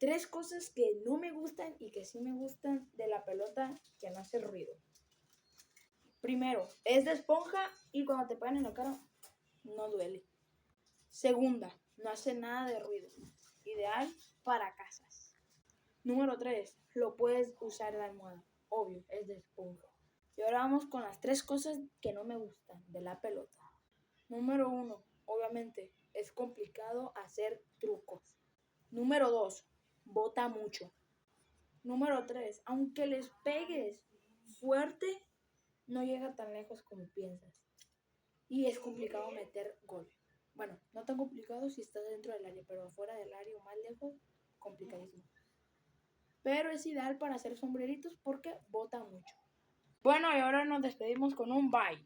3 cosas que no me gustan y que sí me gustan de la pelota que no hace ruido. Primero, es de esponja y cuando te pegan en la cara no duele. Segunda, no hace nada de ruido. Ideal para casas. Número 3, lo puedes usar de almohada. Obvio, es de esponja. Y ahora vamos con las 3 cosas que no me gustan de la pelota. Número 1, obviamente, es complicado hacer trucos. Número 2, bota mucho. Número 3, aunque les pegues fuerte, no llega tan lejos como piensas. Y es complicado meter gol. Bueno, no tan complicado si estás dentro del área, pero afuera del área o más lejos, complicadísimo. Pero es ideal para hacer sombreritos porque bota mucho. Bueno, y ahora nos despedimos con un bye.